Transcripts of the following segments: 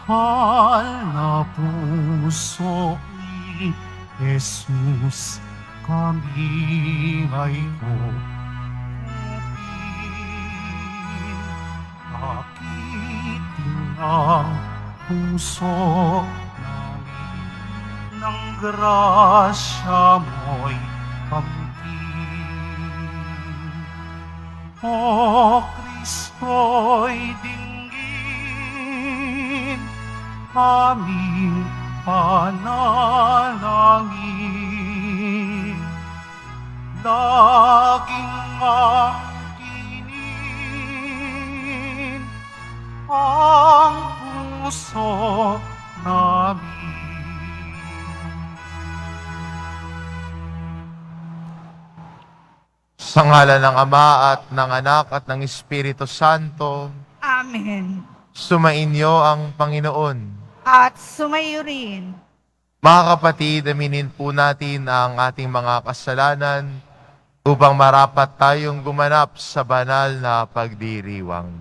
Mahal na puso ni Jesus, kami ay akitin ang puso namin ng grasya mo'y kamtin. O Kristo'y dinggin, aming panalangin. Laging angkinin ang puso namin. Sa ngalan ng Ama at ng Anak at ng Espiritu Santo, Amen. sumainyo ang Panginoon. At sumayo rin. Mga kapatid, aminin po natin ang ating mga kasalanan upang marapat tayong gumanap sa banal na pagdiriwang.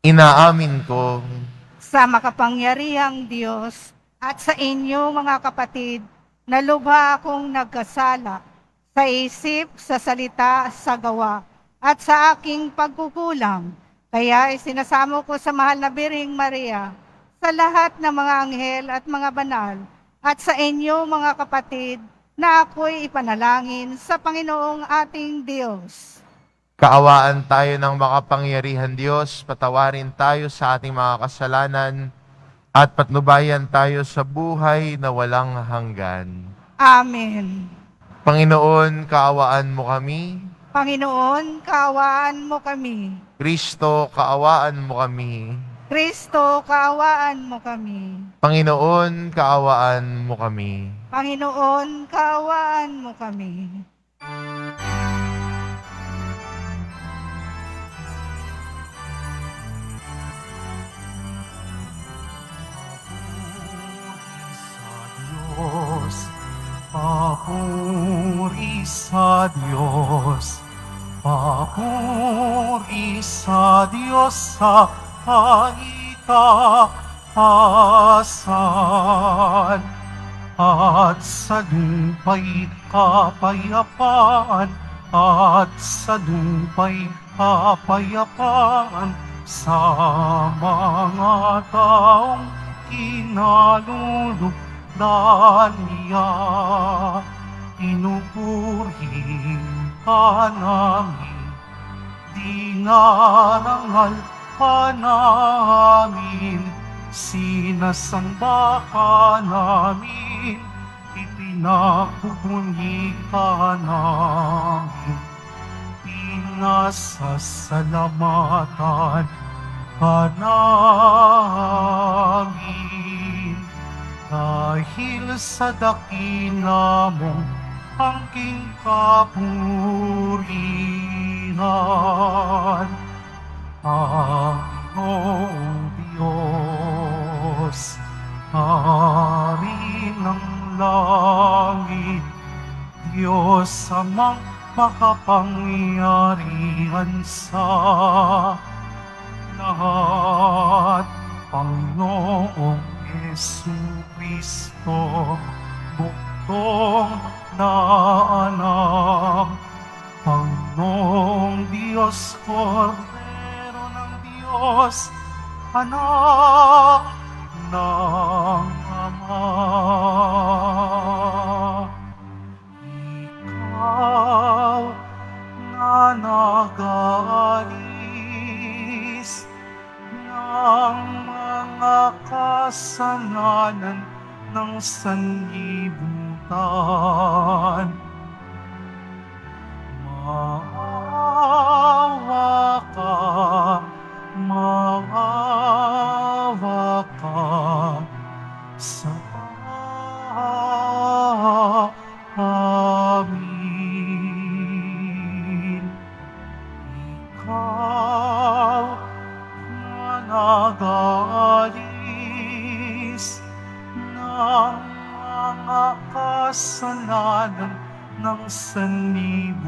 Inaamin ko Sa makapangyarihang Diyos at sa inyo mga kapatid, na lubha akong nagkasala sa isip, sa salita, sa gawa, at sa aking pagkukulang. Kaya isinasamo ko sa mahal na Biring Maria, sa lahat ng mga anghel at mga banal, at sa inyo mga kapatid, na ako'y ipanalangin sa Panginoong ating Diyos. kaawaan tayo ng makapangyarihan Diyos, patawarin tayo sa ating mga kasalanan, at patnubayan tayo sa buhay na walang hanggan. Amen. Panginoon, kaawaan mo kami. Panginoon, kaawaan mo kami. Kristo, kaawaan mo kami. Kristo, kaawaan mo kami. Panginoon, kaawaan mo kami. Panginoon, kaawaan mo kami. Papuri sa Diyos, papuri sa Diyos sa kaitaasan, at sa lupa'y kapayapaan, at sa lupa'y kapayapaan sa mga taong kinalulugdan niya. Pinupuri ka namin, dinarangal ka namin, sinasamba ka namin, ipinagpupuni ka namin, pinasasalamatan ka namin. Dahil sa dakila mong angking kapurihan, Panginoong Diyos, Hari ng langit, Diyos amang makapangyarihan sa lahat, Panginoong Jesucristo, buktong na anak, Panginoong Diyos, Kordero ng Diyos, anak ng Ama. Ikaw na nag-aalis ng mga kasalanan ng sanlibutan, maawa ka sa amin. Ikaw na nag-aalis ng mga kasalanan ng sanlibutan.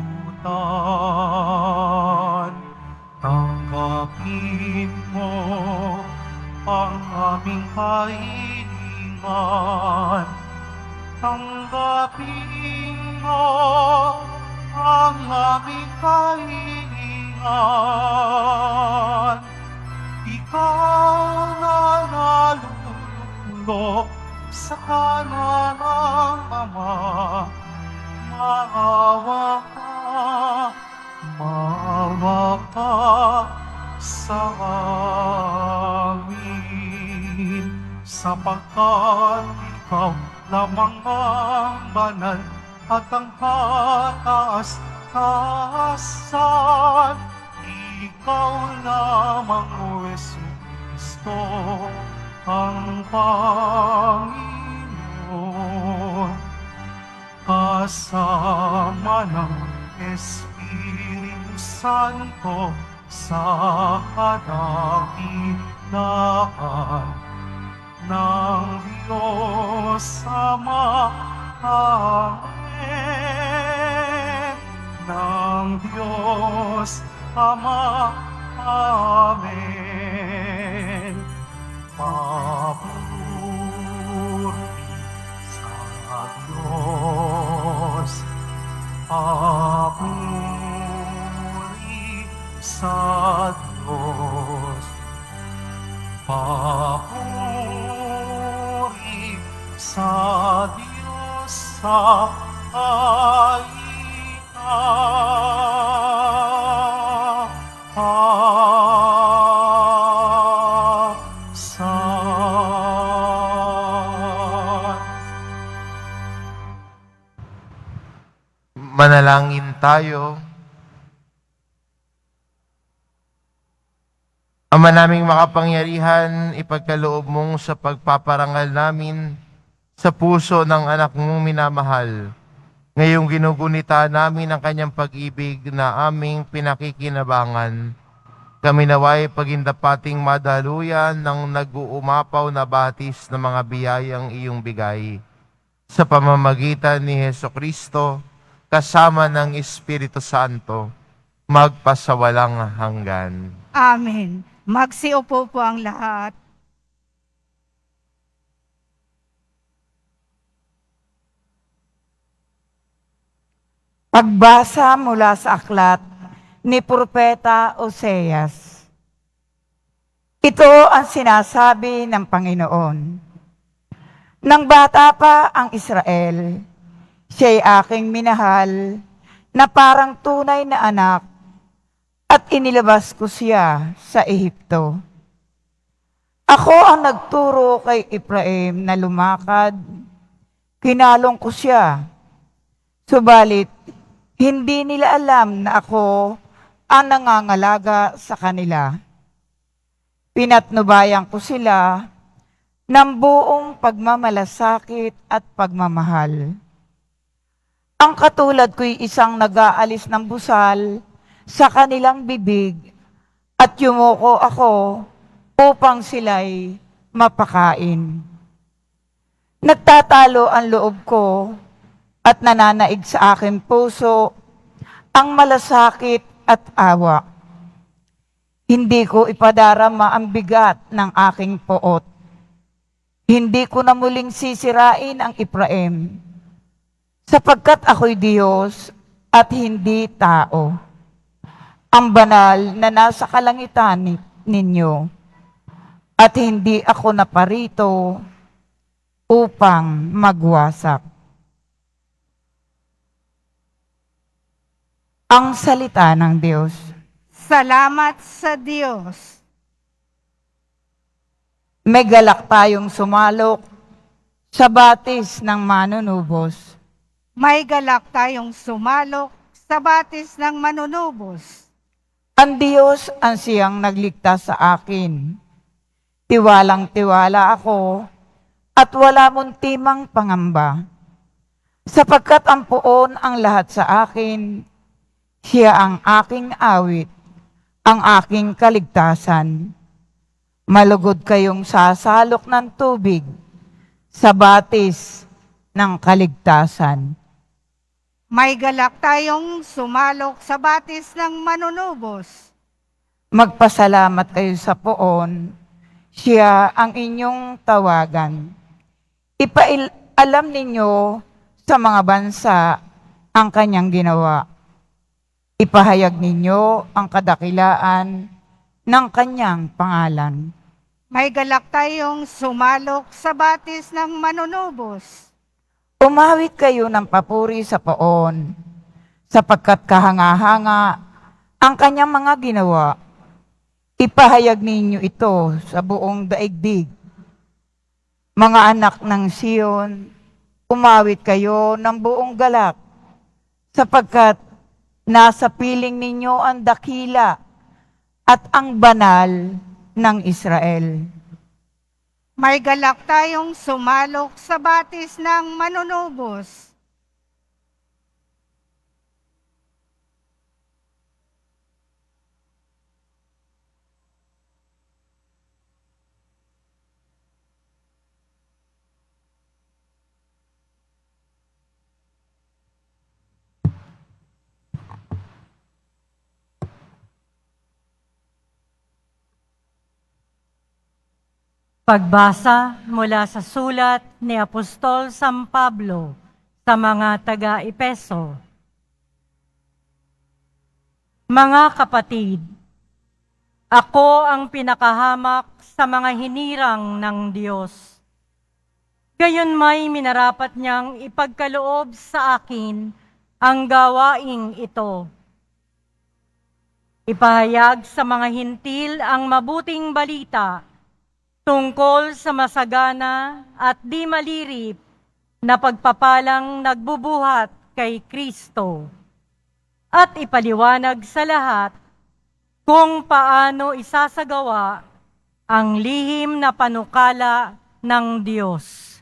Tanggapin mo ang aming kahilingan. Tanggapin mo ang aming kahilingan. Ikaw na nalulunok sa kanan ng Ama, maawa ka sa amin, sapagkat ikaw lamang ang banal at ang kataas-taasan. Ikaw lamang, O Jesucristo, ang Panginoon, kasama ng Espiritu Santo sa kadakilaan ng Diyos Ama. Amen. Ng Diyos Ama. Amen. Papuri sa Diyos. Papuri sa Diyos. Papuri sa Diyos sa Manalangin tayo. Ama naming makapangyarihan, ipagkaloob mong sa pagpaparangal namin sa puso ng anak mong minamahal. Ngayong ginugunita namin ang kanyang pag-ibig na aming pinakikinabangan. Kami naway pagindapating madaluyan ng nag-uumapaw na batis ng mga biyayang iyong bigay. Sa pamamagitan ni Hesukristo, kasama ng Espiritu Santo, magpasawalang hanggan. Amen. Magsiupo po ang lahat. Pagbasa mula sa aklat ni Propeta Oseas. Ito ang sinasabi ng Panginoon. Nang bata pa ang Israel, siya'y aking minahal na parang tunay na anak at inilabas ko siya sa Ehipto. Ako ang nagturo kay Efraim na lumakad, kinalong ko siya. Subalit, hindi nila alam na ako ang nangangalaga sa kanila. Pinatnubayan ko sila ng buong pagmamalasakit at pagmamahal. Ang katulad ko'y isang nag-aalis ng busal sa kanilang bibig at yumuko ako upang sila'y mapakain. Nagtatalo ang loob ko at nananaig sa aking puso ang malasakit at awa. Hindi ko ipadarama ang bigat ng aking poot. Hindi ko na muling sisirain ang Efraim, sapagkat ako'y Diyos at hindi tao. Ang banal na nasa kalangitan ninyo, at hindi ako naparito upang magwasak. Ang salita ng Diyos. Salamat sa Diyos. May galak tayong sumalok sa batis ng manunubos. May galak tayong sumalok sa batis ng manunubos. Ang Diyos ang siyang nagligtas sa akin. Tiwalang-tiwala ako at wala muntimang pangamba. Sapagkat ang poon ang lahat sa akin, siya ang aking awit, ang aking kaligtasan. Malugod kayong sasalok ng tubig sa batis ng kaligtasan. May galak tayong sumalok sa batis ng manunubos. Magpasalamat kayo sa poon, siya ang inyong tawagan. Ipaalam ninyo sa mga bansa ang kanyang ginawa. Ipahayag ninyo ang kadakilaan ng kanyang pangalan. May galak tayong sumalok sa batis ng manunubos. Umawit kayo ng papuri sa poon, sapagkat kahanga-hanga ang kanyang mga ginawa. Ipahayag ninyo ito sa buong daigdig. Mga anak ng Siyon, umawit kayo ng buong galak, sapagkat nasa piling ninyo ang dakila at ang banal ng Israel. May galak tayong sumalok sa batis ng manunubos. Pagbasa mula sa sulat ni Apostol San Pablo sa mga taga-Epeso. Mga kapatid, ako ang pinakahamak sa mga hinirang ng Diyos. Gayon may minarapat niyang ipagkaloob sa akin ang gawaing ito. Ipahayag sa mga hintil ang mabuting balita tungkol sa masagana at di malirip na pagpapalang nagbubuhat kay Kristo at ipaliwanag sa lahat kung paano isasagawa ang lihim na panukala ng Diyos.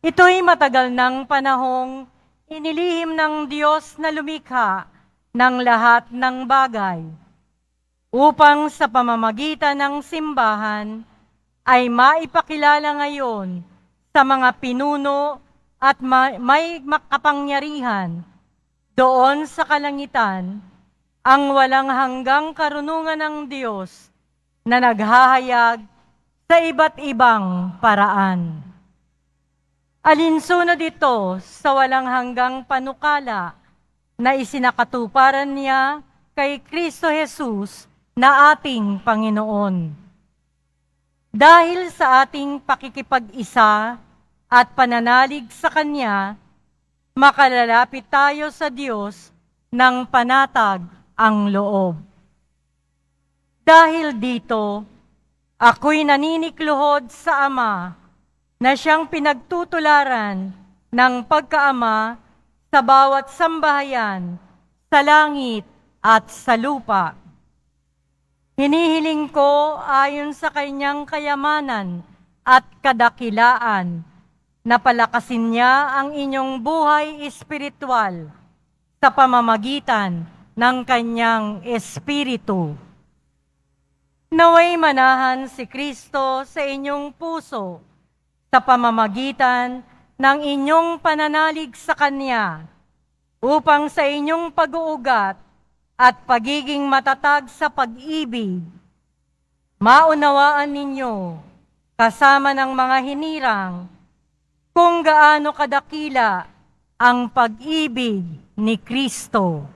Ito'y matagal ng panahong inilihim ng Diyos na lumikha ng lahat ng bagay, upang sa pamamagitan ng simbahan ay maipakilala ngayon sa mga pinuno at may makapangyarihan doon sa kalangitan ang walang hanggang karunungan ng Diyos na naghahayag sa iba't ibang paraan. Alinsunod ito sa walang hanggang panukala na isinakatuparan niya kay Kristo Jesus na ating Panginoon. Dahil sa ating pakikipag-isa at pananalig sa Kanya, makalalapit tayo sa Diyos ng panatag ang loob. Dahil dito, ako'y naninikluhod sa Ama na siyang pinagtutularan ng pagkaama sa bawat sambahayan, sa langit at sa lupa. Hinihiling ko ayon sa kanyang kayamanan at kadakilaan na palakasin niya ang inyong buhay espiritual sa pamamagitan ng kanyang espiritu. Naway manahan si Kristo sa inyong puso sa pamamagitan ng inyong pananalig sa Kanya upang sa inyong pag-uugat at pagiging matatag sa pag-ibig, maunawaan ninyo kasama ng mga hinirang kung gaano kadakila ang pag-ibig ni Kristo.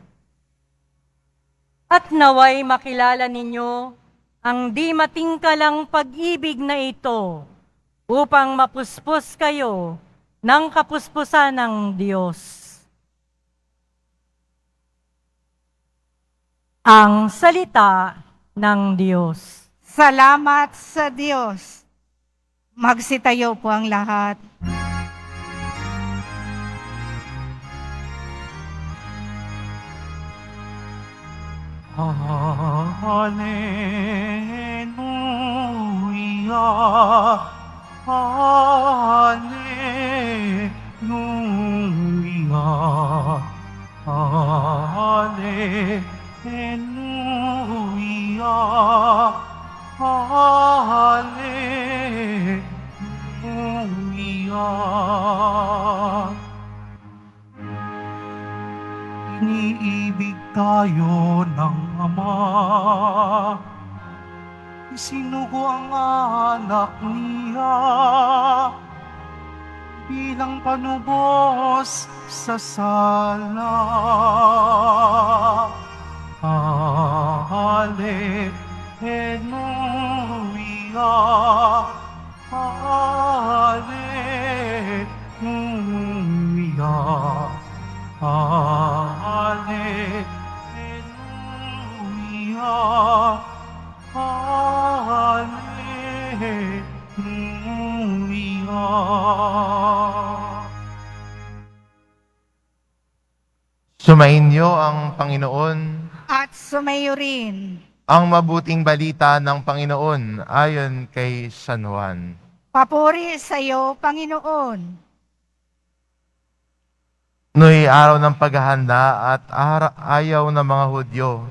At naway makilala ninyo ang di matingkalang pag-ibig na ito upang mapuspos kayo ng kapuspusan ng Diyos. Ang salita ng Diyos. Salamat sa Diyos. Magsitayo po ang lahat. Hallelujah, Hallelujah, Hallelujah, Hallelujah. isinugo ang anak niya bilang panubos sa sala. Hallelujah, hallelujah, hallelujah, hallelujah. Sumainyo ang Panginoon. At sumayo rin. Ang mabuting balita ng Panginoon ayon kay San Juan. Papuri sa iyo, Panginoon. No'y araw ng paghahanda at ayaw ng mga Hudyo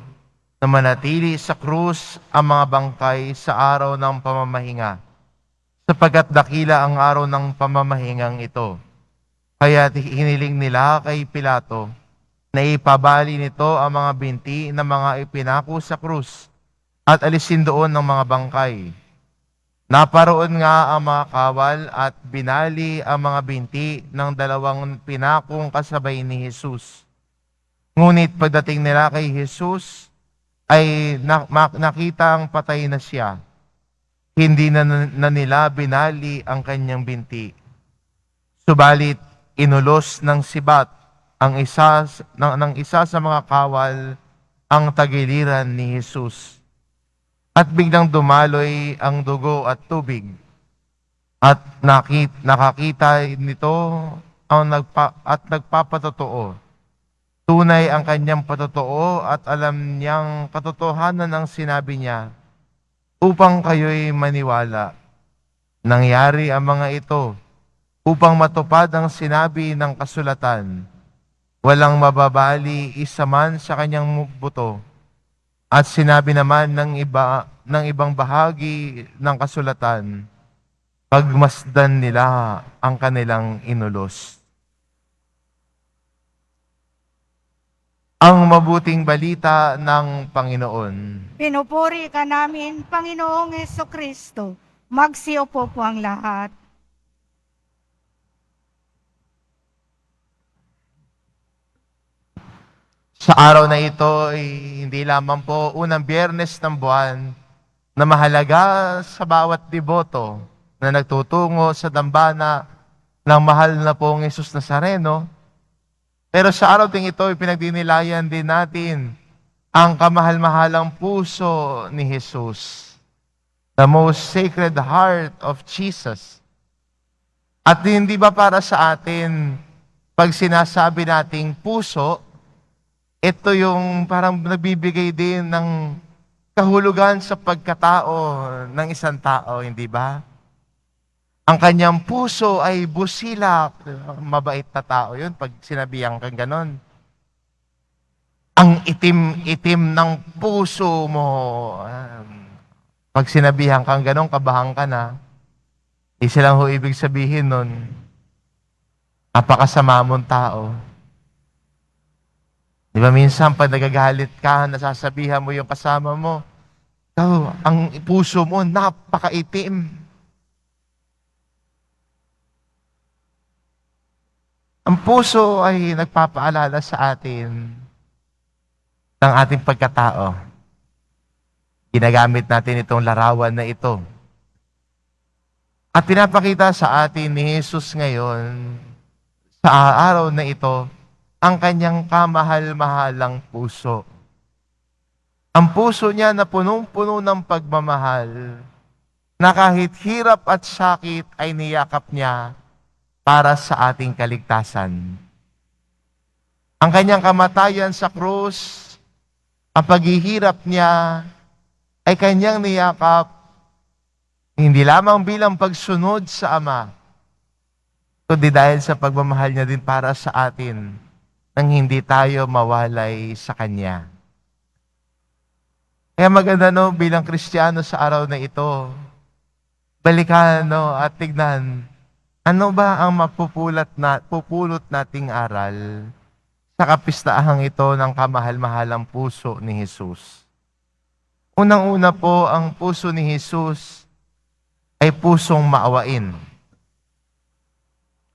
na manatili sa krus ang mga bangkay sa araw ng pamamahinga, sapagkat dakila ang araw ng pamamahingang ito. Kaya hiniling nila kay Pilato na ipabali nito ang mga binti ng mga ipinako sa krus at alisin doon ng mga bangkay. Naparoon nga ang mga kawal at binali ang mga binti ng dalawang pinakong kasabay ni Jesus. Ngunit pagdating nila kay Jesus, ay nakita ang patay na siya. Hindi na nila binali ang kanyang binti. Subalit, inulos ng sibat ng isa sa mga kawal ang tagiliran ni Jesus. At biglang dumaloy ang dugo at tubig. At nakakita nito at nagpapatotoo. Tunay ang kanyang patotoo at alam niyang katotohanan ang sinabi niya upang kayo'y maniwala. Nangyari ang mga ito upang matupad ang sinabi ng kasulatan. Walang mababali isa man sa kanyang buto. At sinabi naman ng ibang bahagi ng kasulatan, pagmasdan nila ang kanilang inulos. Ang mabuting balita ng Panginoon. Pinupuri ka namin, Panginoong Hesukristo. Magsiupo po ang lahat. Sa araw na ito ay hindi lamang po unang Biyernes ng buwan na mahalaga sa bawat deboto na nagtutungo sa dambana ng mahal na pong Jesus Nazareno. Pero sa araw ding ito, pinagdinilayan din natin ang kamahal-mahalang puso ni Jesus. The most sacred heart of Jesus. At hindi ba para sa atin, pag sinasabi nating puso, ito yung parang nagbibigay din ng kahulugan sa pagkatao ng isang tao, hindi ba? Ang kanyang puso ay busilak. Mabait na tao yun pag sinabihan kang ganon. Ang itim-itim ng puso mo. Pag sinabihan kang ganon, kabahan ka na. Isa lang ho ibig sabihin nun, napakasama mong tao. Di ba minsan pag nagagalit ka, nasasabihan mo yung kasama mo, ang puso mo napakaitim. Ang puso ay nagpapaalala sa atin ng ating pagkatao. Ginagamit natin itong larawan na ito. At pinapakita sa atin ni Jesus ngayon, sa araw na ito, ang kanyang kamahal-mahalang puso. Ang puso niya na punong-puno ng pagmamahal, na kahit hirap at sakit ay niyakap niya para sa ating kaligtasan. Ang kanyang kamatayan sa krus, ang paghihirap niya, ay kanyang niyakap, hindi lamang bilang pagsunod sa Ama, kundi dahil sa pagmamahal niya din para sa atin, nang hindi tayo mawalay sa Kanya. Kaya maganda bilang Kristiyano sa araw na ito, balikan at tignan, ano ba ang pupulot nating aral sa kapistahang ito ng kamahal-mahalang puso ni Jesus? Unang-una po, ang puso ni Jesus ay pusong maawain.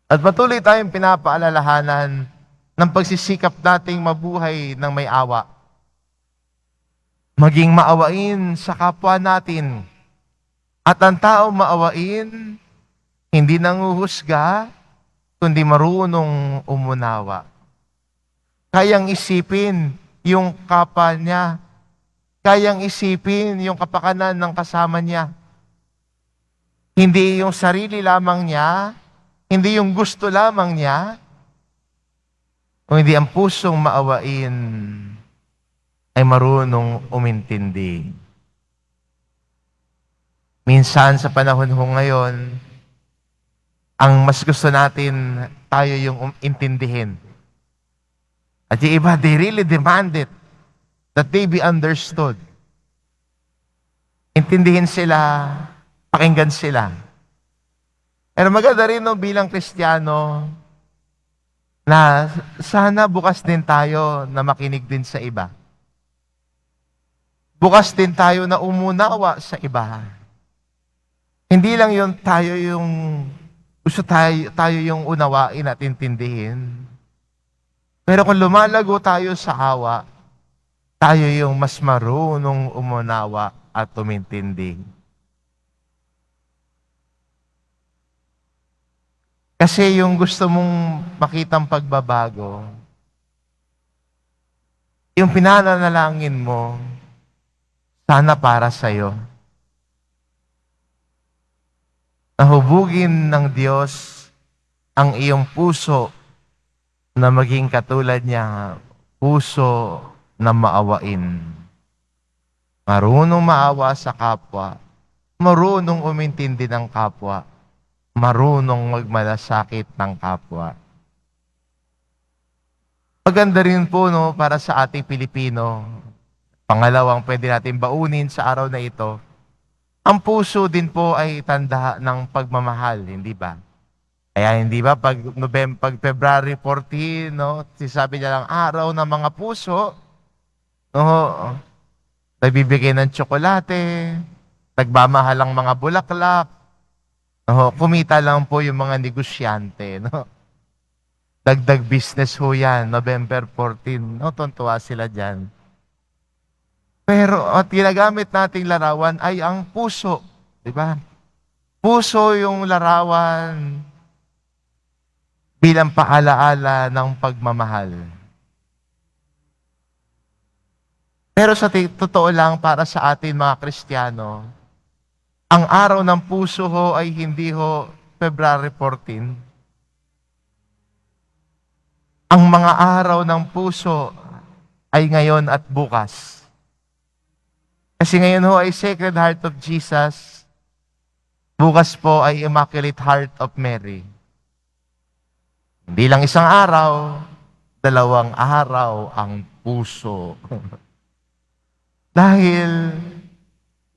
At patuloy tayong pinapaalalahanan ng pagsisikap nating mabuhay ng may awa. Maging maawain sa kapwa natin. At ang tao maawain, hindi nanguhusga, kundi marunong umunawa. Kayang isipin yung kapwa niya. Kayang isipin yung kapakanan ng kasama niya. Hindi yung sarili lamang niya, hindi yung gusto lamang niya, kung hindi ang pusong maawain ay marunong umintindi. Minsan sa panahon ho ngayon, ang mas gusto natin, tayo yung intindihin. At yung iba, they really demand it, that they be understood. Intindihin sila, pakinggan sila. Pero maganda rin no, bilang Kristiyano, na sana bukas din tayo na makinig din sa iba. Bukas din tayo na umunawa sa iba. Hindi lang yun tayo yung gusto tayo yung unawain at intindihin. Pero kung lumalago tayo sa awa, tayo yung mas marunong umunawa at umintindi. Kasi yung gusto mong makitang pagbabago, yung pinananalangin mo, sana para sa'yo. Nahubugin ng Diyos ang iyong puso na maging katulad niya, puso na maawain. Marunong maawa sa kapwa, marunong umintindi ng kapwa, marunong magmalasakit ng kapwa. Maganda rin po no, para sa ating Pilipino. Pangalawang pwede natin baunin sa araw na ito, ang puso din po ay tanda ng pagmamahal, hindi ba? Kaya hindi ba, pag February 14, no, sabi niya lang, araw ng mga puso, no, nagbibigay ng tsokolate, nagmamahal ang mga bulaklak, no, kumita lang po yung mga negosyante, no. Dagdag business ho yan, November 14, no, tuntua sila dyan. Pero at ginagamit nating larawan ay ang puso, di ba? Puso yung larawan bilang paalaala ng pagmamahal. Pero sa totoo lang para sa atin mga Kristiyano, ang araw ng puso ho ay hindi ho February 14. Ang mga araw ng puso ay ngayon at bukas. Kasi ngayon ho ay Sacred Heart of Jesus. Bukas po ay Immaculate Heart of Mary. Hindi lang isang araw, 2 araw ang puso. Dahil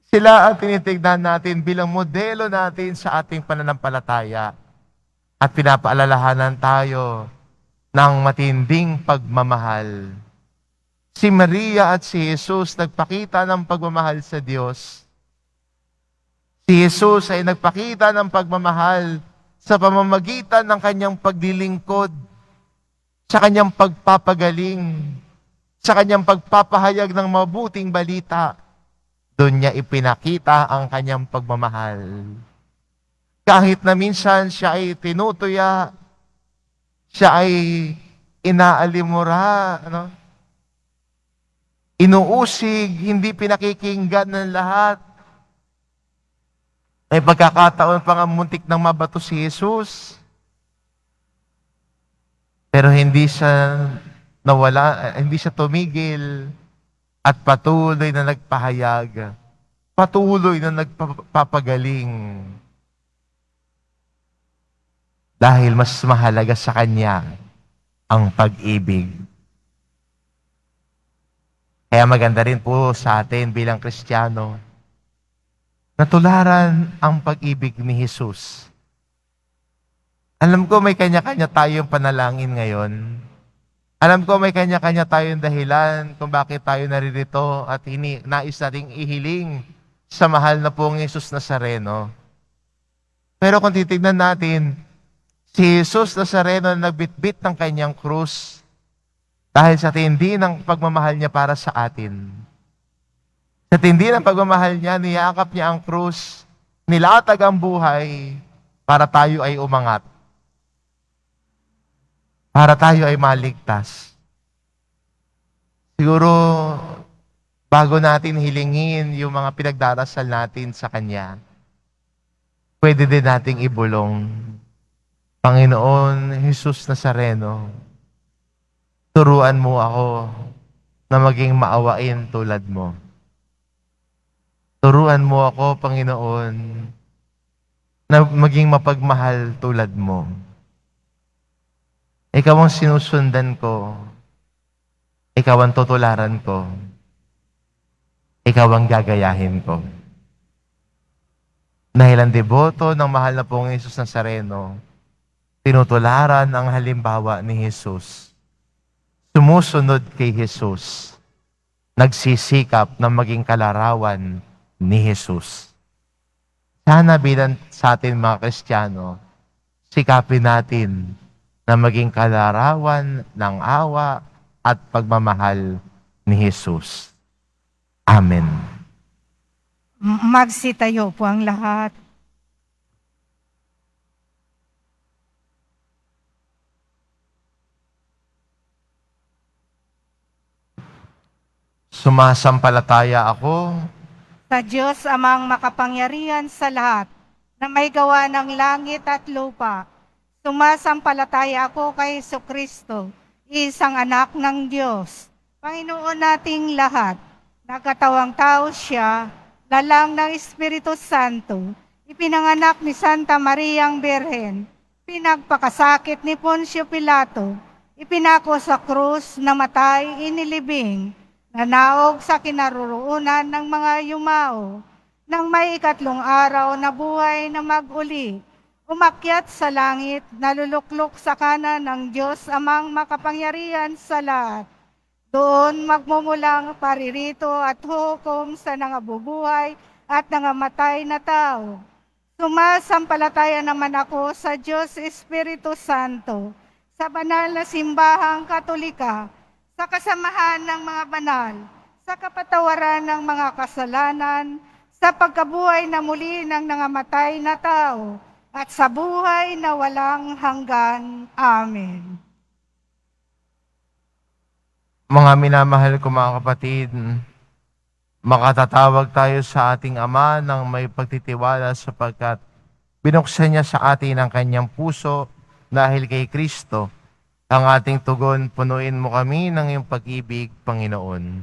sila ang tinitignan natin bilang modelo natin sa ating pananampalataya. At pinapaalalahanan tayo ng matinding pagmamahal. Si Maria at si Jesus nagpakita ng pagmamahal sa Diyos. Si Jesus ay nagpakita ng pagmamahal sa pamamagitan ng kanyang paglilingkod, sa kanyang pagpapagaling, sa kanyang pagpapahayag ng mabuting balita. Doon niya ipinakita ang kanyang pagmamahal. Kahit na minsan siya ay tinutuya, siya ay inaalimura, inuusig, hindi pinakikinggan ng lahat. May pagkakataon pa nga muntik nang mabato si Jesus. Pero hindi siya nawala, hindi siya tumigil at patuloy na nagpahayag. Patuloy na nagpapagaling. Dahil mas mahalaga sa kanya ang pag-ibig. Kaya maganda rin po sa atin bilang Kristiyano, natularan ang pag-ibig ni Jesus. Alam ko may kanya-kanya tayong panalangin ngayon. Alam ko may kanya-kanya tayong dahilan kung bakit tayo naririto at nais nating ihiling sa mahal na pong Jesus Nazareno. Pero kung titignan natin, si Jesus Nazareno na nagbitbit ng kanyang krus dahil sa tindi ng pagmamahal niya para sa atin. Sa tindi ng pagmamahal niya, niyakap niya ang krus, nilatag ang buhay para tayo ay umangat. Para tayo ay maligtas. Siguro, bago natin hilingin yung mga pinagdarasal natin sa Kanya, pwede din nating ibulong, Panginoon Jesus Nazareno, turuan mo ako na maging maawain tulad mo. Turuan mo ako, Panginoon, na maging mapagmahal tulad mo. Ikaw ang sinusundan ko. Ikaw ang tutularan ko. Ikaw ang gagayahin ko. Dahil ang deboto ng mahal na pong Jesus Nazareno, tinutularan ang halimbawa ni Jesus. Sumusunod kay Jesus. Nagsisikap na maging kalarawan ni Jesus. Sana bilang sa atin mga Kristiyano, sikapin natin na maging kalarawan ng awa at pagmamahal ni Jesus. Amen. Magsitayo po ang lahat. Sumasampalataya ako Sa Diyos amang makapangyarihan sa lahat, na may gawa ng langit at lupa. Sumasampalataya ako kay Jesucristo, isang anak ng Diyos, Panginoon nating lahat. Nagkatawang tao siya, lalang ng Espiritu Santo, ipinanganak ni Santa Mariang Birhen, pinagpakasakit ni Poncio Pilato, ipinako sa krus, namatay, inilibing, nanaog sa kinaroroonan ng mga yumao, nang may ikatlong araw na buhay na mag-uli, umakyat sa langit, naluluklok sa kanan ng Diyos amang makapangyarihan sa lahat. Doon magmumulang paririto at hukom sa nangabubuhay at nangamatay na tao. Sumasampalataya naman ako sa Diyos Espiritu Santo, sa banal na simbahang Katolika, sa kasamahan ng mga banal, sa kapatawaran ng mga kasalanan, sa pagkabuhay na muli ng nangamatay na tao, at sa buhay na walang hanggan. Amen. Mga minamahal ko mga kapatid, makatatawag tayo sa ating Ama ng may pagtitiwala sapagkat binuksan niya sa atin ang kanyang puso dahil kay Kristo. Ang ating tugon, punuin mo kami ng iyong pag-ibig, Panginoon.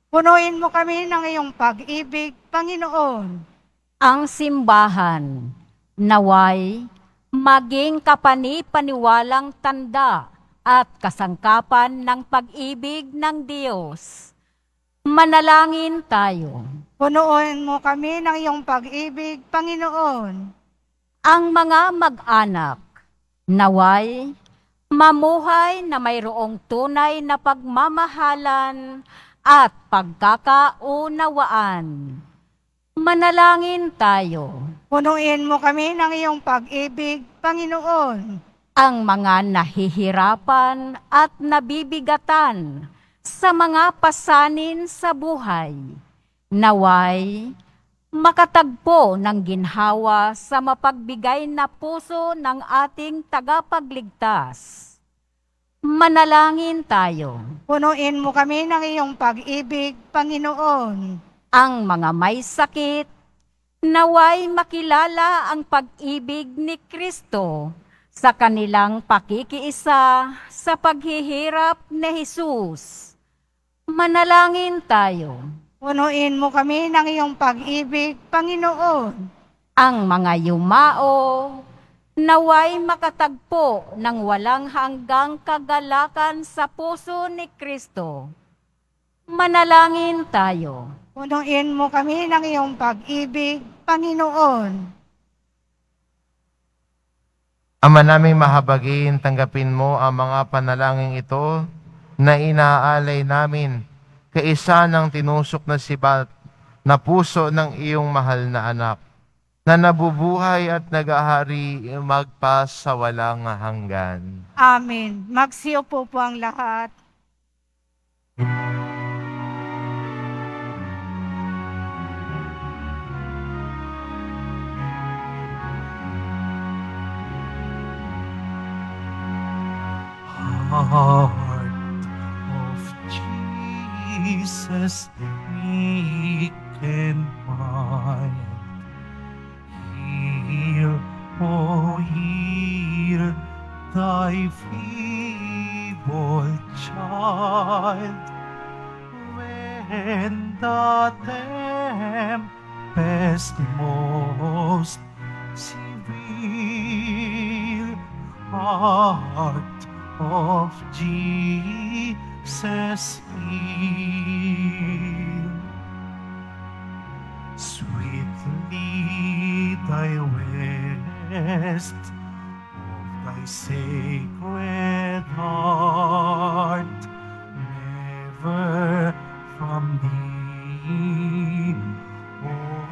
Punuin mo kami ng iyong pag-ibig, Panginoon. Ang simbahan, naway, maging kapani-paniwalang tanda at kasangkapan ng pag-ibig ng Diyos. Manalangin tayo. Punuin mo kami ng iyong pag-ibig, Panginoon. Ang mga mag-anak, naway, mamuhay na mayroong tunay na pagmamahalan at pagkakaunawaan. Manalangin tayo. Punuin mo kami ng iyong pag-ibig, Panginoon. Ang mga nahihirapan at nabibigatan sa mga pasanin sa buhay, naway, makatagpo ng ginhawa sa mapagbigay na puso ng ating tagapagligtas. Manalangin tayo. Punuin mo kami ng iyong pag-ibig, Panginoon. Ang mga may sakit, naway makilala ang pag-ibig ni Kristo sa kanilang pakikiisa sa paghihirap ni Jesus. Manalangin tayo. Punuin mo kami ng iyong pag-ibig, Panginoon. Ang mga yumao, naway makatagpo ng walang hanggang kagalakan sa puso ni Kristo. Manalangin tayo. Punuin mo kami ng iyong pag-ibig, Panginoon. Ama naming mahabagin, tanggapin mo ang mga panalangin ito na inaalay namin, kaisa ng tinusok na sibat na puso ng iyong mahal na anak, na nabubuhay at nag-ahari magpa sa walang hanggan. Amen. Magsiupo po ang lahat. Heart of Jesus, meek and mild, hear, oh hear thy feeble child, when the tempest most severe, heart of Jesus hear. Sweetly thy rest of thy sacred heart, never from thee,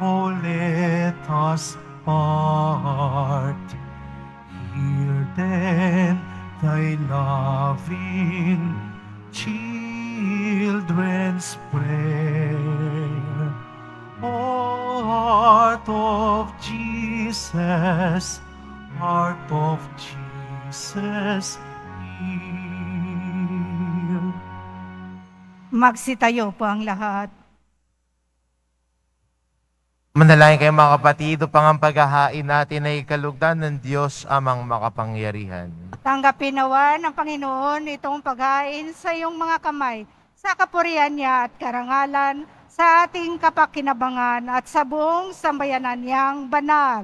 oh let us part. Hear then thy loving children's prayer. O heart of Jesus, heart of Jesus, hear. Magsitayo po ang lahat. Manalangin kayo mga kapatid, upang ang paghahain natin ay kalugdan ng Diyos amang makapangyarihan. Tanggapin nawa ng Panginoon itong paghain sa iyong mga kamay, sa kapurihan niya at karangalan, sa ating kapakinabangan at sa buong sambayanan niyang banal.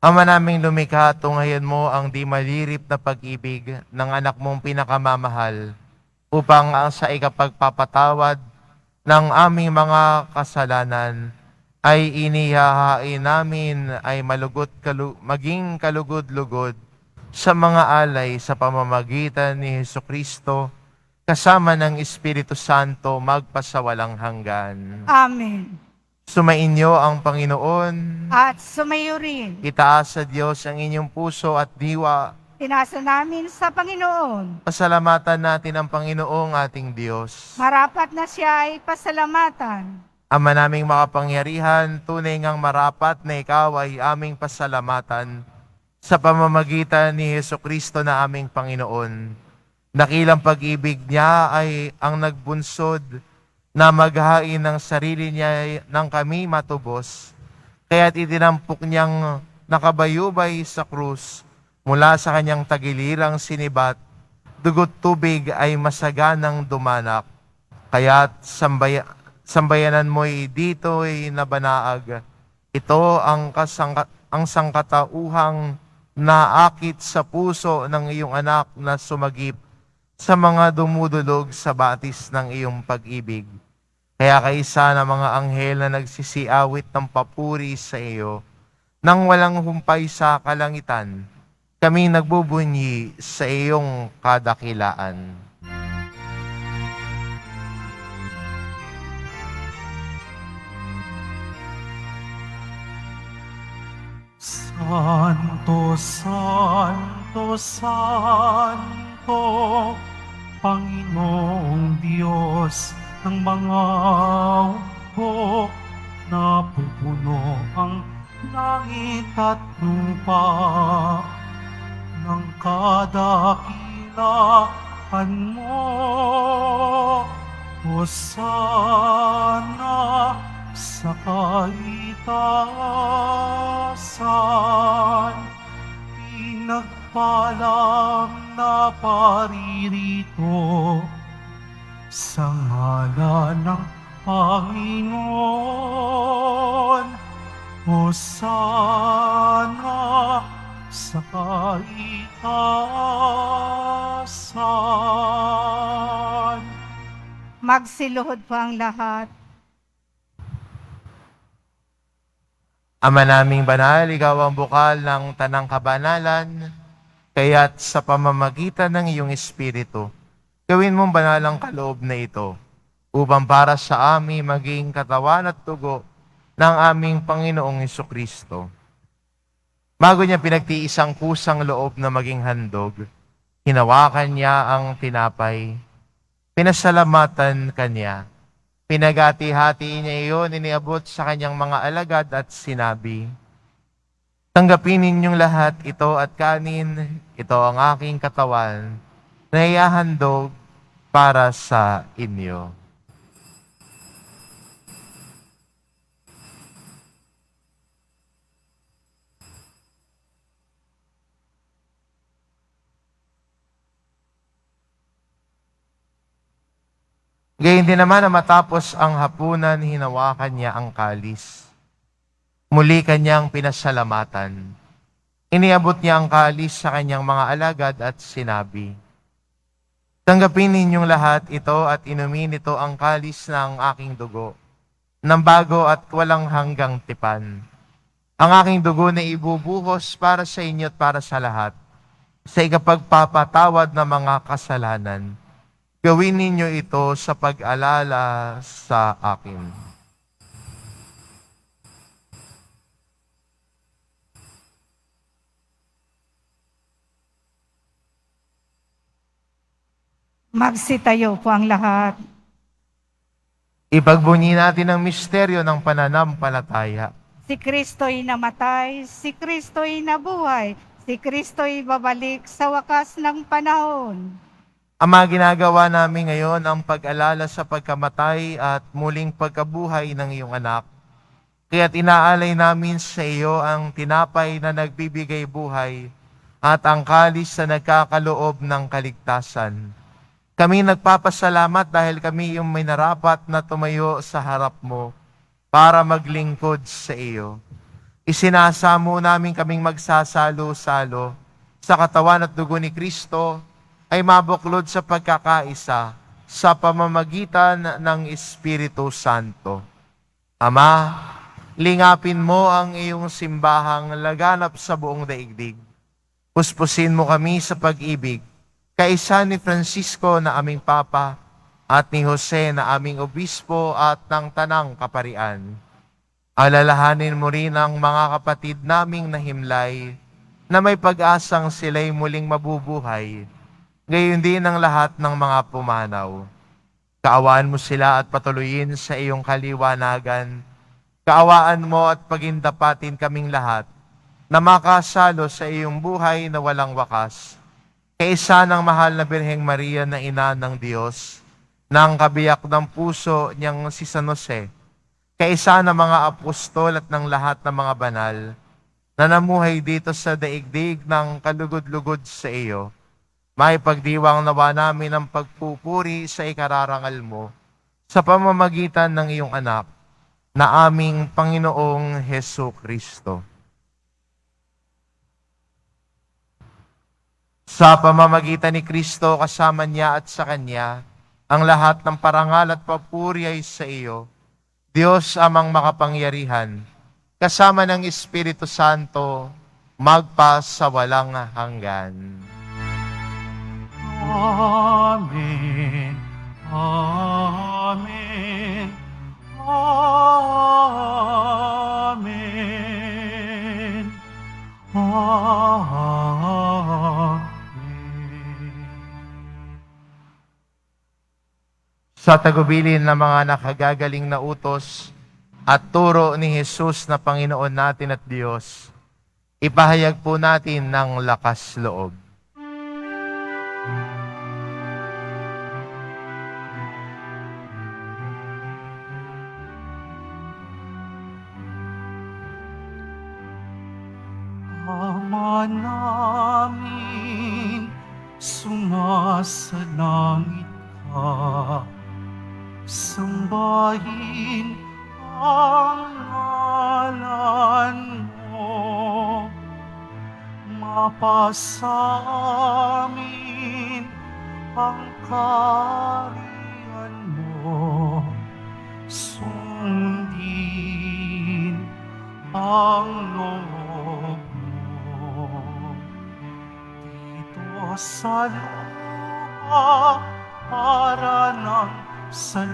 Ama naming lumikha, tunghayan mo ang di malirip na pag-ibig ng anak mong pinakamamahal, upang ang sa ikapagpapatawad ng aming mga kasalanan ay inihahain namin ay maging kalugod-lugod sa mga alay sa pamamagitan ni Hesukristo, kasama ng Espiritu Santo magpasawalang hanggan. Amen. Sumainyo ang Panginoon. At sumayo rin. Itaas sa Diyos ang inyong puso at diwa. Tinasa namin sa Panginoon. Pasalamatan natin ang Panginoong ating Diyos. Marapat na siya ay pasalamatan. Ama naming makapangyarihan, tunay ngang marapat na ikaw ay aming pasalamatan sa pamamagitan ni Hesukristo na aming Panginoon. Dakilang pag-ibig niya ay ang nagbunsod na maghain ng sarili niya ng kami matubos. Kaya't itinampok niyang nakabayubay sa krus mula sa kanyang tagilirang sinibat, dugot tubig ay masaganang dumanak. Kaya't sambayanan mo'y dito'y nabanaag. Ito ang sangkatauhang naakit sa puso ng iyong anak na sumagip sa mga dumudulog sa batis ng iyong pag-ibig. Kaya kaisa ng mga anghel na nagsisiawit ng papuri sa iyo, nang walang humpay sa kalangitan, kami nagbubunyi sa iyong kadakilaan. Santo, Santo, Santo, Panginoong Diyos ng mga hukbo, napupuno ang langit at lupa ng kadakilaan mo. Hosana sa kaitaasan, pinagpalang na paririto sa ngalan ng Panginoon. Hosana sa kaitaasan. Magsiluhod po ang lahat. Ama naming banal, ikaw ang bukal ng tanang kabanalan, kaya't sa pamamagitan ng iyong Espiritu, Gawin mong banalang kaloob na ito upang para sa amin maging katawan at dugo ng aming Panginoong Hesukristo. Bago niya pinagtiis ang kusang loob na maging handog, hinawakan niya ang tinapay, pinasalamatan kanya, pinagati-hati niya iyon, iniabot sa kanyang mga alagad at sinabi, "Tanggapin ninyong lahat ito at kanin, ito ang aking katawan na ihahandog para sa inyo." Gayun din naman na matapos ang hapunan, hinawakan niya ang kalis. Muli kanyang pinasalamatan. Iniabot niya ang kalis sa kanyang mga alagad at sinabi, "Tanggapin ninyong lahat ito at inumin ito ang kalis ng aking dugo, ng bago at walang hanggang tipan. Ang aking dugo na ibubuhos para sa inyo at para sa lahat, sa ikapagpapatawad ng mga kasalanan. Gawin ninyo ito sa pag-alala sa akin." Magsitayo po ang lahat. Ipagbunyi natin ang misteryo ng pananampalataya. Si Kristo'y namatay, si Kristo'y nabuhay, si Kristo'y babalik sa wakas ng panahon. Ama, ginagawa namin ngayon ang pag-alala sa pagkamatay at muling pagkabuhay ng iyong anak. Kaya't inaalay namin sa iyo ang tinapay na nagbibigay buhay at ang kalis na nagkakaloob ng kaligtasan. Kami nagpapasalamat dahil kami yung may narapat na tumayo sa harap mo para maglingkod sa iyo. Isinasamo namin kaming magsasalo-salo sa katawan at dugo ni Kristo ay mabuklod sa pagkakaisa sa pamamagitan ng Espiritu Santo. Ama, lingapin mo ang iyong simbahang laganap sa buong daigdig. Puspusin mo kami sa pag-ibig, kaisa ni Francisco na aming Papa at ni Jose na aming Obispo at ng Tanang Kaparian. Alalahanin mo rin ang mga kapatid naming nahimlay na may pag-asang sila'y muling mabubuhay, gayon din ang lahat ng mga pumanaw. Kaawaan mo sila at patuloyin sa iyong kaliwanagan. Kaawaan mo at pagindapatin kaming lahat na makasalo sa iyong buhay na walang wakas. Kaisa ng mahal na Birheng Maria na ina ng Diyos, ng kabiyak ng puso niyang si San Jose, kaisa ng mga apostol at ng lahat ng mga banal na namuhay dito sa daigdig ng kalugod-lugod sa iyo, may pagdiwang nawa namin ang pagpupuri sa ikararangal mo sa pamamagitan ng iyong anak na aming Panginoong Hesukristo. Sa pamamagitan ni Kristo, kasama niya at sa Kanya, ang lahat ng parangal at papuri ay sa iyo, Diyos amang makapangyarihan, kasama ng Espiritu Santo, magpa sa walang hanggan. Amen. Amen. Amen. Amen. Sa tagubilin ng mga nakagagaling na utos at turo ni Jesus na Panginoon natin at Diyos, ipahayag po natin ng lakas loob. Ama namin, sumasalangit ka. Sambahin ang ngalan mo. Mapasa amin ang kaharian mo. Sundin ang loob mo. Dito sa lupa para ng salamin.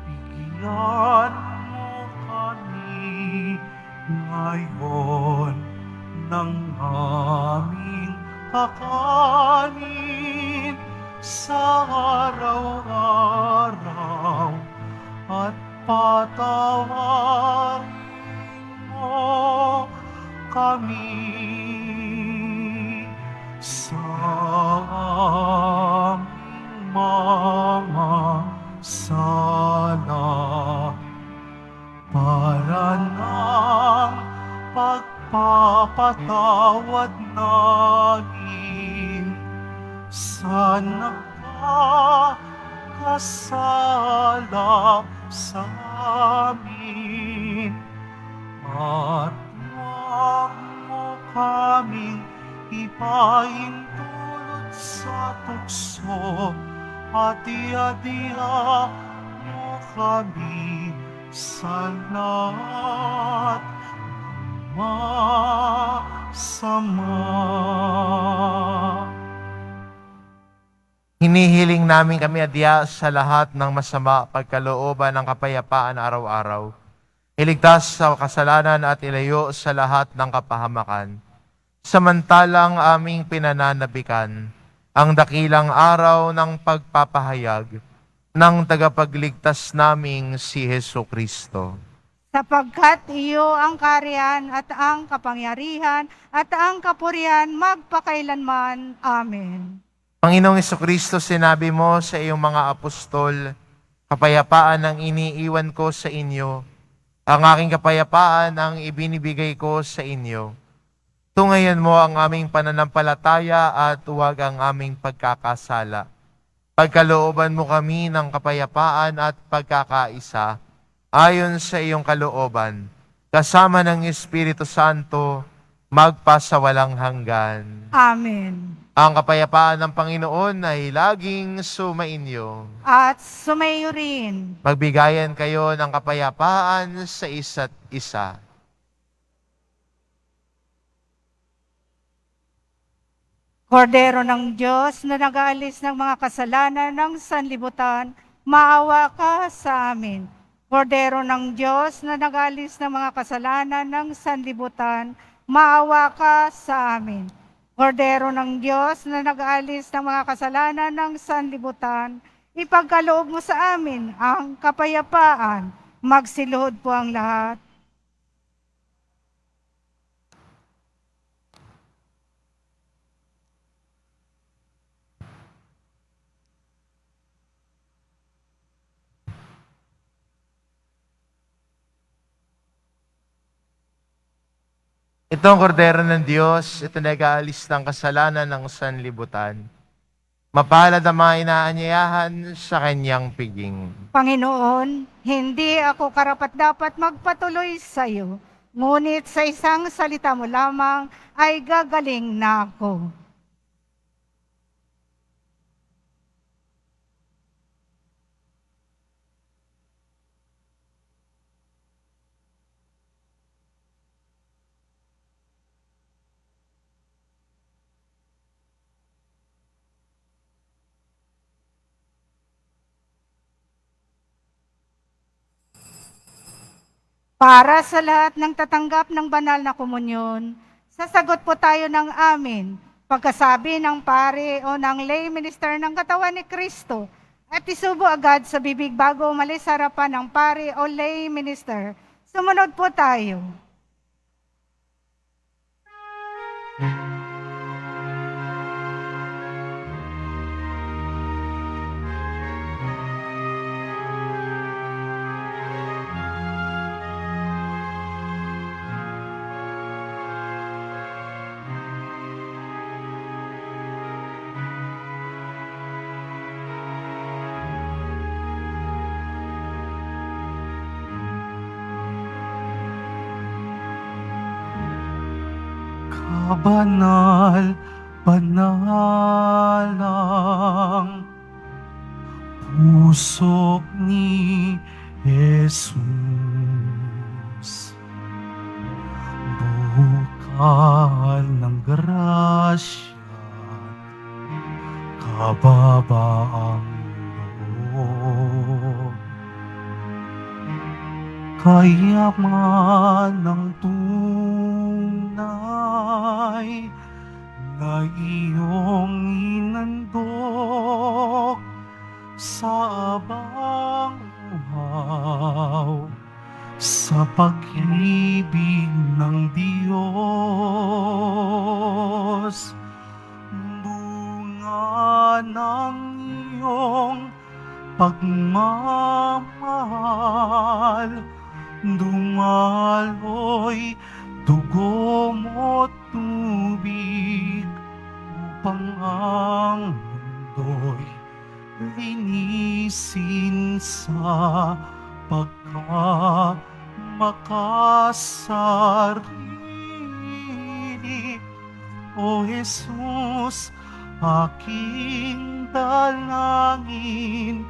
Bigyan mo kami ngayon ng aming kakanin sa araw-araw at patawarin mo kami sa aming mga sala para ng pagpapatawad namin sa nagkakasala sa amin. At huwag mo kaming ipaintulot sa tukso at iadya mo kami sa lahat ng masama. Hinihiling namin kami adya sa lahat ng masama, pagkalooban ng kapayapaan araw-araw. Iligtas sa kasalanan at ilayo sa lahat ng kapahamakan. Samantalang aming pinananabikan ang dakilang araw ng pagpapahayag ng tagapagligtas naming si Jesucristo. Sapagkat iyo ang kaharian at ang kapangyarihan at ang kapurihan magpakailanman. Amen. Panginoong Jesucristo, sinabi mo sa iyong mga apostol, kapayapaan ang iniiwan ko sa inyo, ang aking kapayapaan ang ibinibigay ko sa inyo. Tungayan mo ang aming pananampalataya at huwag ang aming pagkakasala. Pagkalooban mo kami ng kapayapaan at pagkakaisa, ayon sa iyong kalooban, kasama ng Espiritu Santo, magpasawalang hanggan. Amen. Ang kapayapaan ng Panginoon ay laging sumainyo. At sumayo rin. Magbigayan kayo ng kapayapaan sa isa't isa. Kordero ng Diyos na nag-aalis ng mga kasalanan ng sanlibutan, maawa ka sa amin. Kordero ng Diyos na nag-aalis ng mga kasalanan ng sanlibutan, maawa ka sa amin. Kordero ng Diyos na nag-aalis ng mga kasalanan ng sanlibutan, ipagkaloob mo sa amin ang kapayapaan. Magsiluhod po ang lahat. Ito ang kordero ng Diyos, ito nag-aalis ng kasalanan ng sanlibutan. Mapalad ang mga inaanyayahan sa kanyang piging. Panginoon, hindi ako karapat-dapat magpatuloy sa iyo, ngunit sa isang salita mo lamang ay gagaling na ako. Para sa lahat ng tatanggap ng banal na komunyon, sasagot po tayo ng amin pagkasabi ng pare o ng lay minister ng katawan ni Kristo at isubo agad sa bibig bago umalis sa harapan ng pare o lay minister. Sumunod po tayo. Kabanal, banal ang puso ni Jesus. Bukas Bukal ng grasya, kababaang loob, kayaman ng tunay na iyong inandog sa abang uhaw sa pag-ibig ng Diyos. Bunga ng iyong pagmamahal, dumaloy dugo mo't tubig upang ang mundo'y linisin sa makasarili. O Jesus, aking dalangin,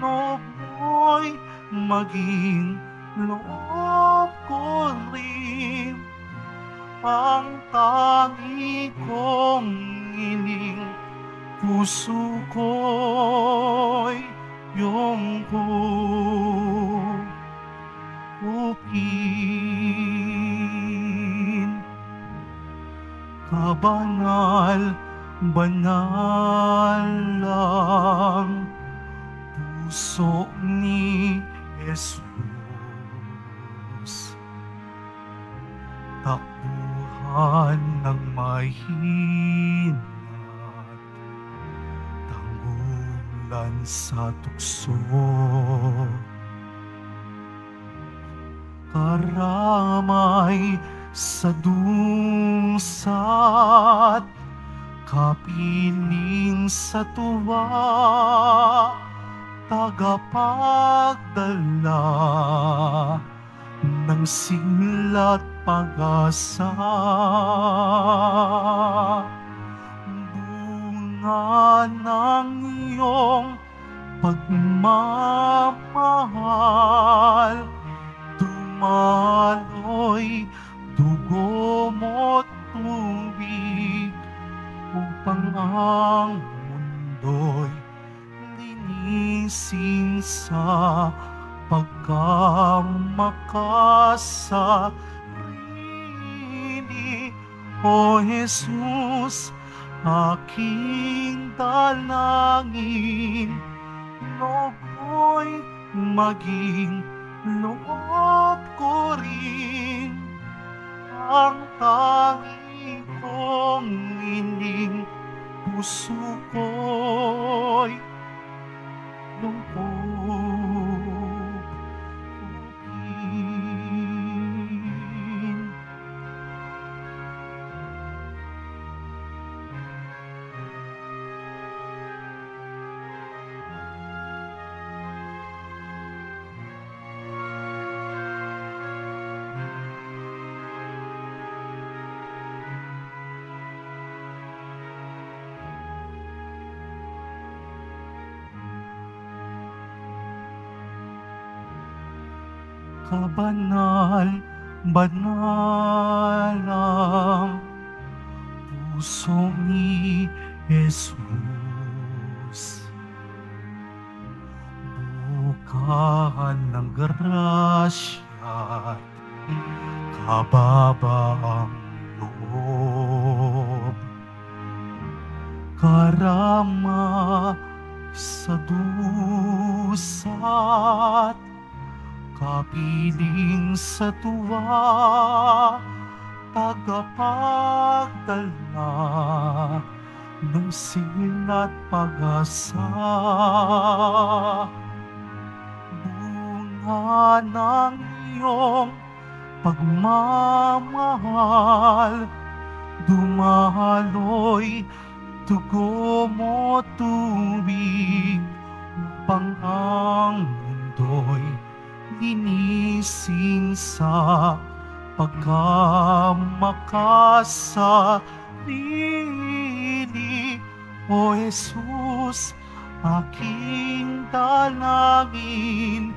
loob mo'y maging loob ko rin. Ang tangi kong iling, puso ko'y iyong kupin. Kabanal, banal lang puso ni Jesus. Takbuhan ng mahinat, tanggulan sa tukso, karamay sa dusat, kapiling sa tuwa, tagapagdala ng sigla't pag-asa. Bunga ng iyong pagmamahal, dumaloy dugo mo't tubig upang ang mundo'y linisin sa pagkamakasarili. O Jesus, aking dalangin, loob mo'y maging loob ko rin. Ang tangi kong ining, puso ko'y loob kupin. Kabanal, banal ang puso ni Jesus. Bukahan ng grasya, kababaang loob, karama sa dusat, kapiling sa tuwa, tagapagdala ng sigla't pag-asa. Bunga ng iyong pagmamahal, dumaloy dugo mo tubig upang ang mundo'y linisin sa pagkamakasarili. O Jesus, aking dalangin,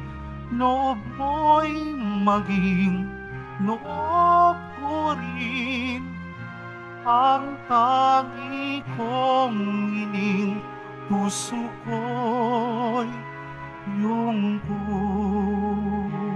loob mo'y maging loob ko rin ang tangi kong ining puso ko'y iyong kupin.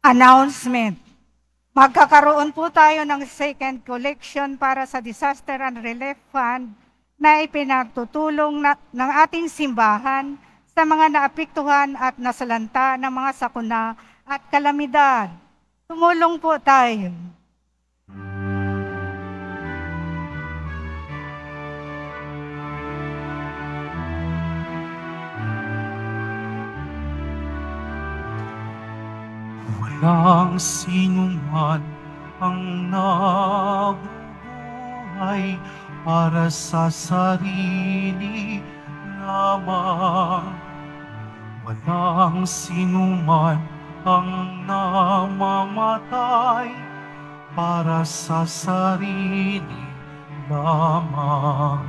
Announcement. Magkakaroon po tayo ng second collection para sa Disaster and Relief Fund na ipinagtutulong ng ating simbahan sa mga naapektuhan at nasalanta ng mga sakuna at kalamidad. Tumulong po tayo. Walang sinuman ang nabubuhay para sa sarili lamang. Walang sinuman ang namamatay para sa sarili lamang.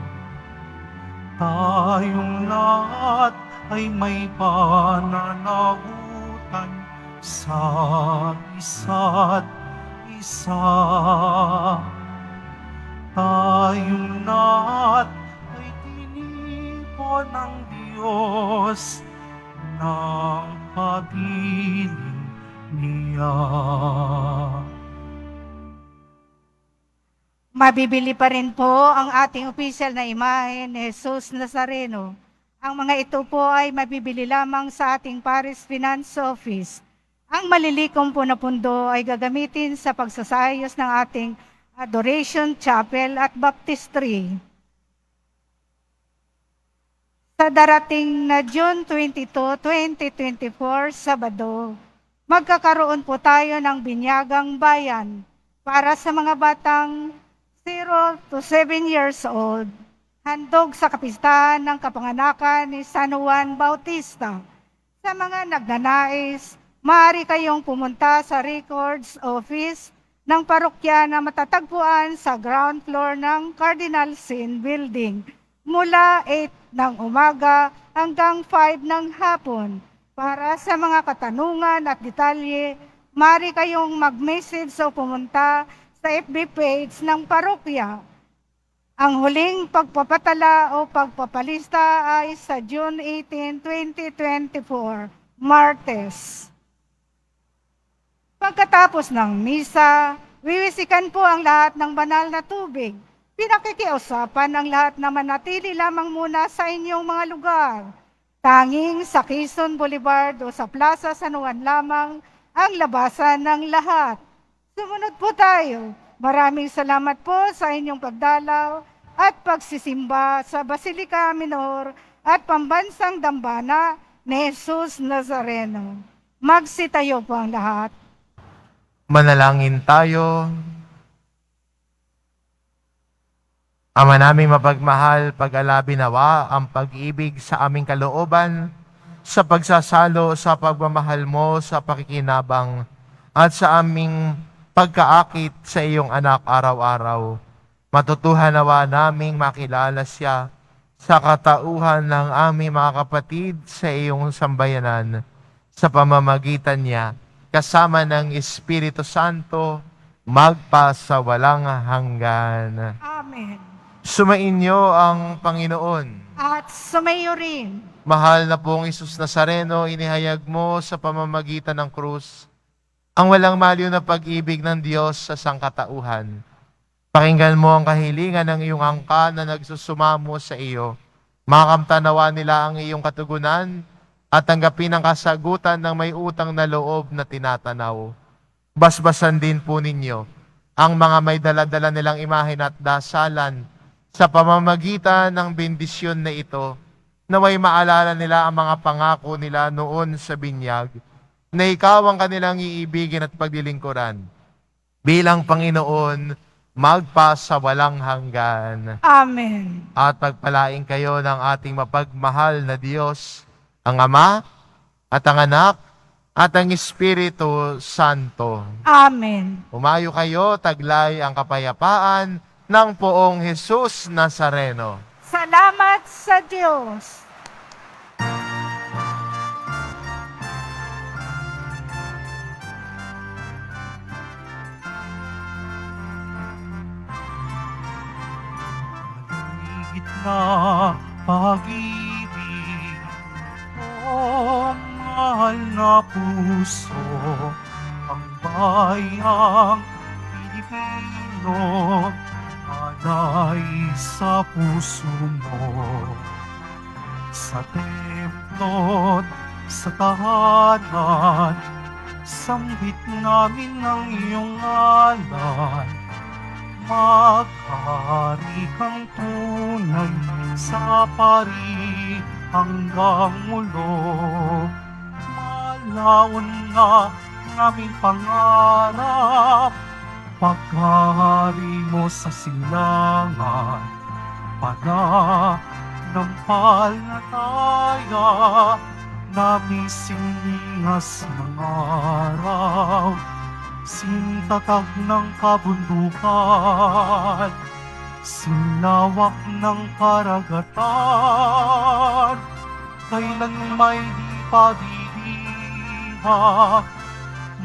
Tayong lahat ay may pananagutan sa isa't isa. Tayong lahat ay tinipon ng Diyos ng pag-ibig niya. Mabibili pa rin po ang ating opisyal na imahe ni Jesus Nazareno. Ang mga ito po ay mabibili lamang sa ating Paris Finance Office. Ang malilikom po na pundo ay gagamitin sa pagsasayos ng ating Adoration Chapel at Baptistry. Sa darating na June 22, 2024, Sabado, magkakaroon po tayo ng binyagang bayan para sa mga batang 0 to 7 years old, handog sa kapistahan ng kapanganakan ni San Juan Bautista. Sa mga nagnanais, maaari kayong pumunta sa Records Office ng parokya na matatagpuan sa ground floor ng Cardinal Sin Building mula 8 ng umaga hanggang 5 ng hapon. Para sa mga katanungan at detalye, maaari kayong mag-message o pumunta sa FB page ng parokya. Ang huling pagpapatala o pagpapalista ay sa June 18, 2024, Martes. Pagkatapos ng misa, wiwisikan po ang lahat ng banal na tubig. Pinakikiusapan ang lahat na manatili lamang muna sa inyong mga lugar. Tanging sa Quezon Boulevard o sa Plaza San Juan lamang ang labasan ng lahat. Sumunod po tayo. Maraming salamat po sa inyong pagdalaw at pagsisimba sa Basilica Minor at Pambansang Dambana ni Jesus Nazareno. Magsitayo po ang lahat. Manalangin tayo. Ama naming mapagmahal, pag-alabi nawa ang pag-ibig sa aming kalooban, sa pagsasalo sa pagmamahal mo sa pakikinabang at sa aming pagkaakit sa iyong anak araw-araw. Matutuhan nawa naming makilala siya sa katauhan ng aming mga kapatid sa iyong sambayanan sa pamamagitan niya kasama ng Espiritu Santo magpasawalang hanggan. Amen. Sumainyo ang Panginoon. At sumayo rin. Mahal na pong Isus Nazareno, inihayag mo sa pamamagitan ng krus ang walang maliw na pag-ibig ng Diyos sa sangkatauhan. Pakinggan mo ang kahilingan ng iyong angka na nagsusumamo sa iyo. Makamtanawa nila ang iyong katugunan at tanggapin ang kasagutan ng may utang na loob na tinatanaw. Basbasan din po ninyo ang mga may dala-dala nilang imahen at dasalan sa pamamagitan ng bendisyon na ito, naway maalala nila ang mga pangako nila noon sa binyag, na ikaw ang kanilang iibigin at paglilingkuran. Bilang Panginoon, magpa sa walang hanggan. Amen. At pagpalain kayo ng ating mapagmahal na Diyos, ang Ama, at ang Anak, at ang Espiritu Santo. Amen. Umayo kayo, taglay ang kapayapaan ng poong Jesus Nazareno. Salamat sa Diyos. Higit na pag-ibig, o mahal na puso, ang bayang Pilipino, alay sa puso mo. Sa templo't sa tahanan, sambit namin ang iyong ngalan. Maghari kang tunay sa pari hanggang mulo. Malaon na namin pangarap, paghari mo sa silangan. Pananampal na taya, namisingas ng araw. Sintatag ng kabundukan, sinlawak ng karagatan, kailan may di pabibihag,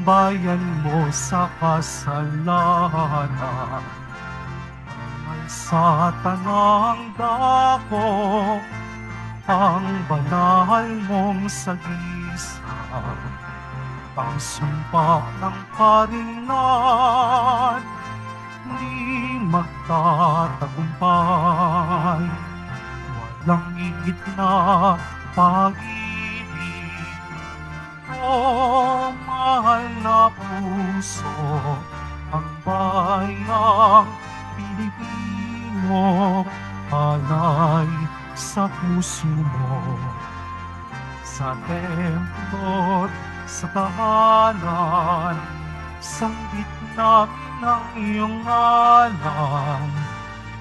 bayan mo sa kasalanan. Ay sa tanang dako, ang banal mong sagisa, ang sumpa ng karinlan, di magtatagumpay. Walang higit na pag-ibig, o mahal na puso, ang bayang Pilipino, alay sa puso mo. Sa templo't sa tahanan, sambit namin ang iyong ngalan.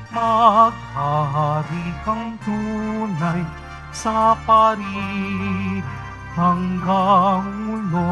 Maghahari kang tunay sa pari hanggang ulo.